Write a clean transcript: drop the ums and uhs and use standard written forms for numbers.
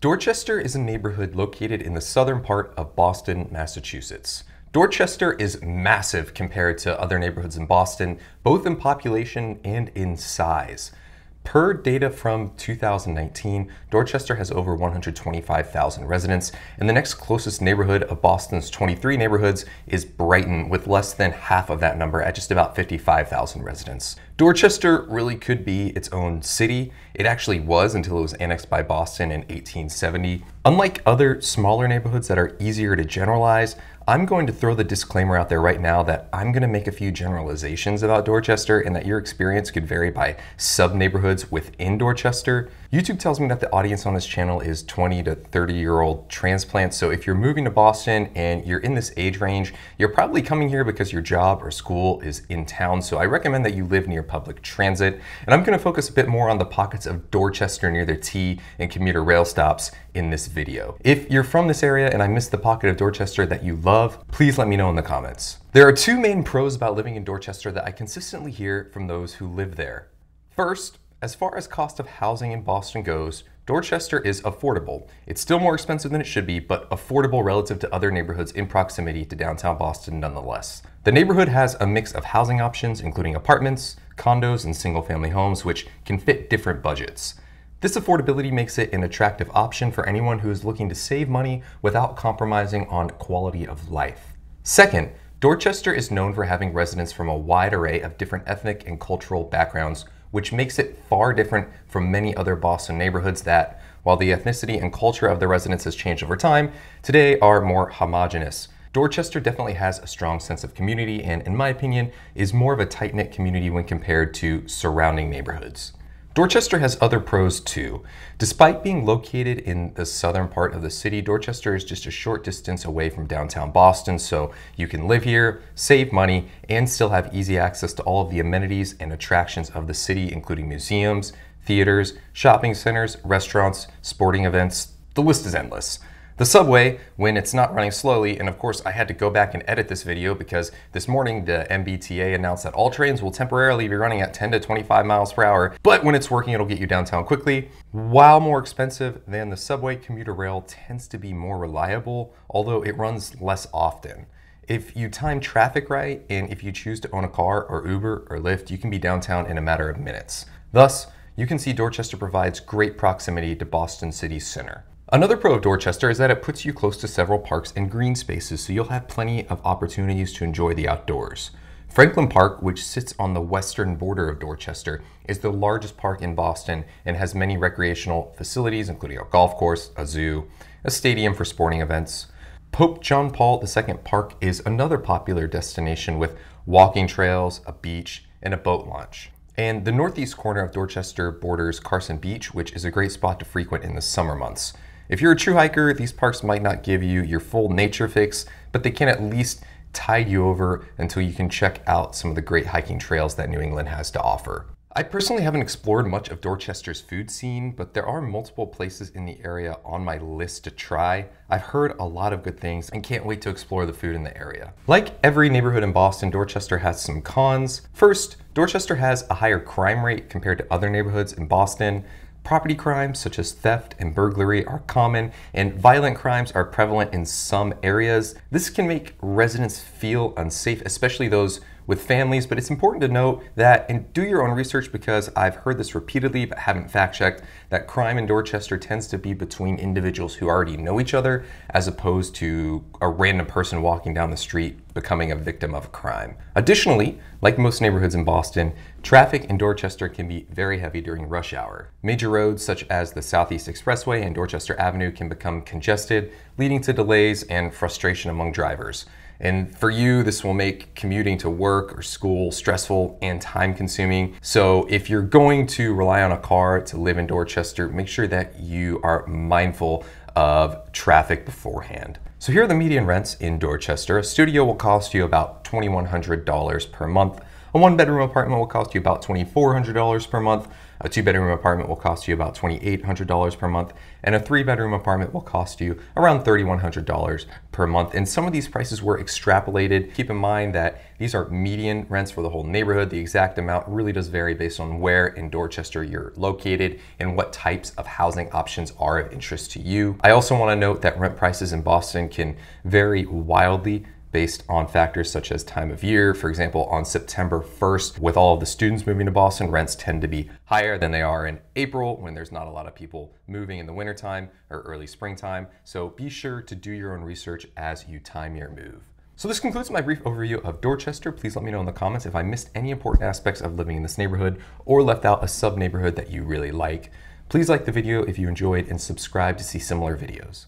Dorchester is a neighborhood located in the southern part of Boston, Massachusetts. Dorchester is massive compared to other neighborhoods in Boston, both in population and in size. Per data from 2019, Dorchester has over 125,000 residents, and the next closest neighborhood of Boston's 23 neighborhoods is Brighton, with less than half of that number at just about 55,000 residents. Dorchester really could be its own city. It actually was until it was annexed by Boston in 1870. Unlike other smaller neighborhoods that are easier to generalize, I'm going to throw the disclaimer out there right now that I'm going to make a few generalizations about Dorchester and that your experience could vary by sub-neighborhoods within Dorchester. YouTube tells me that the audience on this channel is 20 to 30-year-old transplants, so if you're moving to Boston and you're in this age range, you're probably coming here because your job or school is in town, so I recommend that you live near public transit. And I'm going to focus a bit more on the pockets of Dorchester near the T and commuter rail stops in this video. If you're from this area and I missed the pocket of Dorchester that you love, please let me know in the comments. There are two main pros about living in Dorchester that I consistently hear from those who live there. First, as far as cost of housing in Boston goes, Dorchester is affordable. It's still more expensive than it should be, but affordable relative to other neighborhoods in proximity to downtown Boston nonetheless. The neighborhood has a mix of housing options, including apartments, condos, and single-family homes, which can fit different budgets. This affordability makes it an attractive option for anyone who is looking to save money without compromising on quality of life. Second, Dorchester is known for having residents from a wide array of different ethnic and cultural backgrounds, which makes it far different from many other Boston neighborhoods that, while the ethnicity and culture of the residents has changed over time, today are more homogenous. Dorchester definitely has a strong sense of community and, in my opinion, is more of a tight-knit community when compared to surrounding neighborhoods. Dorchester has other pros too. Despite being located in the southern part of the city, Dorchester is just a short distance away from downtown Boston, so you can live here, save money, and still have easy access to all of the amenities and attractions of the city, including museums, theaters, shopping centers, restaurants, sporting events. The list is endless. The subway, when it's not running slowly, and of course I had to go back and edit this video because this morning the MBTA announced that all trains will temporarily be running at 10 to 25 miles per hour, but when it's working it'll get you downtown quickly. While more expensive than the subway, commuter rail tends to be more reliable, although it runs less often. If you time traffic right, and if you choose to own a car or Uber or Lyft, you can be downtown in a matter of minutes. Thus, you can see Dorchester provides great proximity to Boston city center. Another pro of Dorchester is that it puts you close to several parks and green spaces, so you'll have plenty of opportunities to enjoy the outdoors. Franklin Park, which sits on the western border of Dorchester, is the largest park in Boston and has many recreational facilities, including a golf course, a zoo, a stadium for sporting events. Pope John Paul II Park is another popular destination with walking trails, a beach, and a boat launch. And the northeast corner of Dorchester borders Carson Beach, which is a great spot to frequent in the summer months. If you're a true hiker, these parks might not give you your full nature fix, but they can at least tide you over until you can check out some of the great hiking trails that New England has to offer. I personally haven't explored much of Dorchester's food scene, but there are multiple places in the area on my list to try. I've heard a lot of good things and can't wait to explore the food in the area. Like every neighborhood in Boston, Dorchester has some cons. First, Dorchester has a higher crime rate compared to other neighborhoods in Boston. Property crimes such as theft and burglary are common, and violent crimes are prevalent in some areas. This can make residents feel unsafe, especially those with families, but it's important to note that, and do your own research because I've heard this repeatedly but haven't fact-checked, that crime in Dorchester tends to be between individuals who already know each other as opposed to a random person walking down the street becoming a victim of a crime. Additionally, like most neighborhoods in Boston, traffic in Dorchester can be very heavy during rush hour. Major roads such as the Southeast Expressway and Dorchester Avenue can become congested, leading to delays and frustration among drivers. And for you, this will make commuting to work or school stressful and time-consuming. So if you're going to rely on a car to live in Dorchester, make sure that you are mindful of traffic beforehand. So here are the median rents in Dorchester. A studio will cost you about $2,100 per month. A one-bedroom apartment will cost you about $2,400 per month. A 2-bedroom apartment will cost you about $2,800 per month, and a 3-bedroom apartment will cost you around $3,100 per month. And some of these prices were extrapolated. Keep in mind that these are median rents for the whole neighborhood. The exact amount really does vary based on where in Dorchester you're located and what types of housing options are of interest to you. I also want to note that rent prices in Boston can vary wildly based on factors such as time of year. For example, on September 1st, with all of the students moving to Boston, rents tend to be higher than they are in April when there's not a lot of people moving in the wintertime or early springtime. So be sure to do your own research as you time your move. So this concludes my brief overview of Dorchester. Please let me know in the comments if I missed any important aspects of living in this neighborhood or left out a sub-neighborhood that you really like. Please like the video if you enjoyed and subscribe to see similar videos.